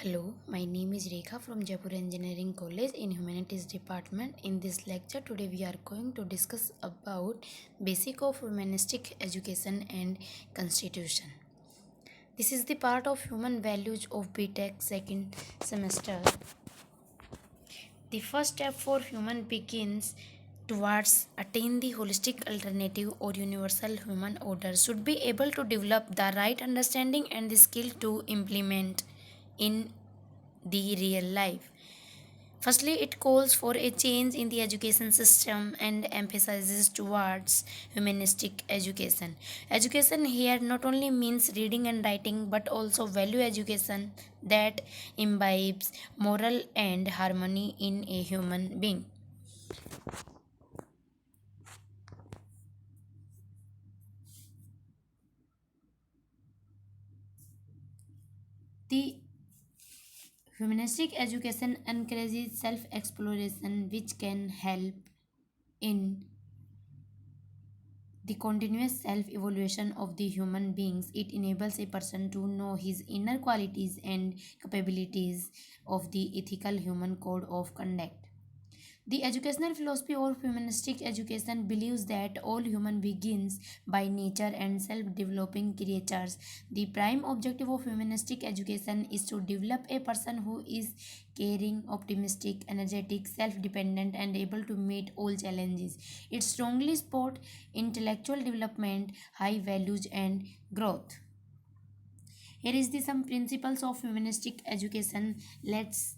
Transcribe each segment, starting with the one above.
Hello, my name is Rekha from Jaipur Engineering College in Humanities Department. In this lecture today we are going to discuss about basic of humanistic education and constitution. This is the part of human values of BTech second semester. The first step for human begins towards attain the holistic alternative or universal human order should be able to develop the right understanding and the skill to implement in the real life. Firstly, it calls for a change in the education system and emphasizes towards humanistic education. Education here not only means reading and writing but also value education that imbibes moral and harmony in a human being. The humanistic education encourages self exploration, which can help in the continuous self evaluation of the human beings. It enables a person to know his inner qualities and capabilities of the ethical human code of conduct. The educational philosophy of humanistic education believes that all human begins by nature and self-developing creatures. The prime objective of humanistic education is to develop a person who is caring, optimistic, energetic, self-dependent, and able to meet all challenges. It strongly supports intellectual development, high values, and growth. Here is the some principles of humanistic education. Let's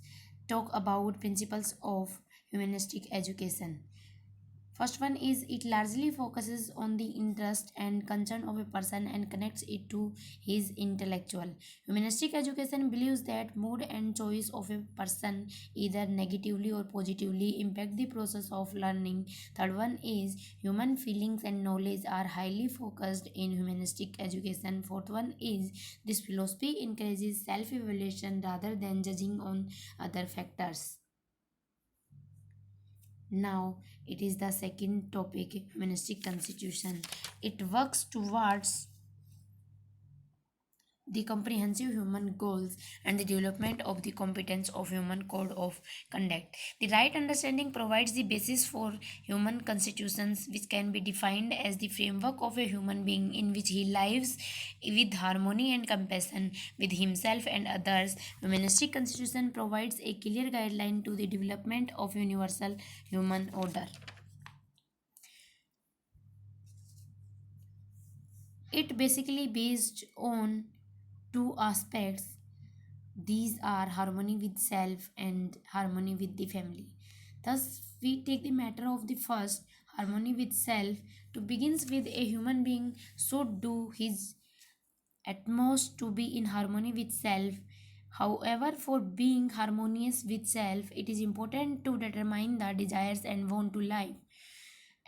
talk about principles of humanistic education. First one is it largely focuses on the interest and concern of a person and connects it to his intellectual. Humanistic education believes that mood and choice of a person either negatively or positively impact the process of learning. Third one is human feelings and knowledge are highly focused in humanistic education. Fourth one is this philosophy encourages self-evaluation rather than judging on other factors. Now it is the second topic, humanistic constitution. It works towards the comprehensive human goals and the development of the competence of human code of conduct. The right understanding provides the basis for human constitutions, which can be defined as the framework of a human being in which he lives with harmony and compassion with himself and others. Humanistic constitution provides a clear guideline to the development of universal human order. It basically based on two aspects. These are harmony with self and harmony with the family. Thus, we take the matter of the first, harmony with self, to begins with a human being should do his utmost to be in harmony with self. However, for being harmonious with self, it is important to determine the desires and want to life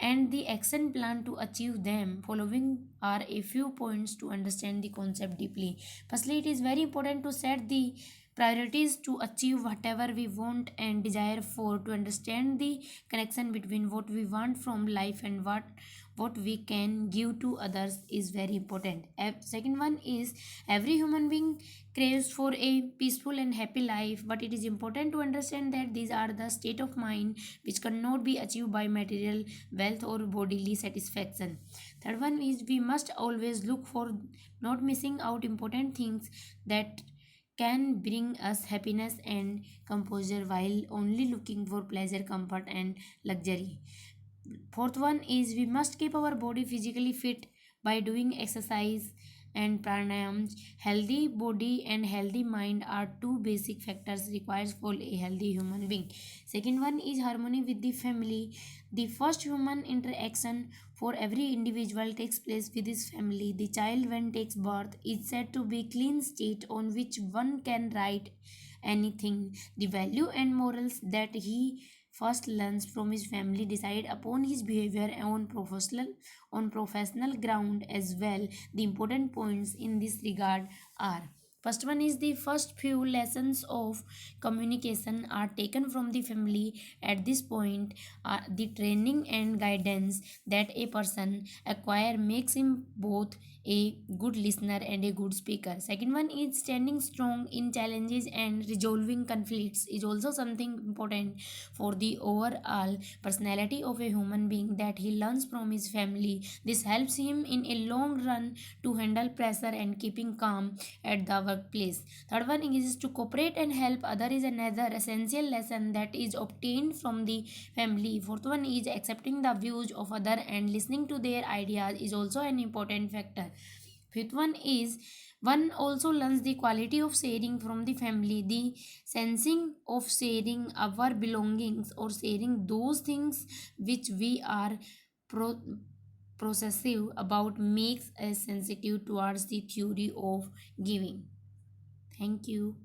and the action plan to achieve them. Following are a few points to understand the concept deeply. Firstly, it is very important to set the priorities to achieve whatever we want and desire for, to understand the connection between what we want from life and what we can give to others is very important. Second one is every human being craves for a peaceful and happy life, but it is important to understand that these are the state of mind which cannot be achieved by material wealth or bodily satisfaction. Third one is we must always look for not missing out important things that can bring us happiness and composure while only looking for pleasure, comfort, and luxury. Fourth one is we must keep our body physically fit by doing exercise and pranayam. Healthy body and healthy mind are two basic factors required for a healthy human being. Second one is harmony with the family. The first human interaction for every individual takes place with his family. The child when takes birth is said to be clean state on which one can write anything. The value and morals that he first learns from his family decide upon his behavior on professional ground as well. The important points in this regard are: first one is the first few lessons of communication are taken from the family. At this point, the training and guidance that a person acquire makes him both a good listener and a good speaker. Second one is standing strong in challenges and resolving conflicts is also something important for the overall personality of a human being, that he learns from his family. This helps him in a long run to handle pressure and keeping calm at the workplace. Third one is to cooperate and help other is another essential lesson that is obtained from the family. Fourth one is accepting the views of other and listening to their ideas is also an important factor. Fifth one is one also learns the quality of sharing from the family, the sensing of sharing our belongings or sharing those things which we are pro- processive about makes us sensitive towards the theory of giving. Thank you.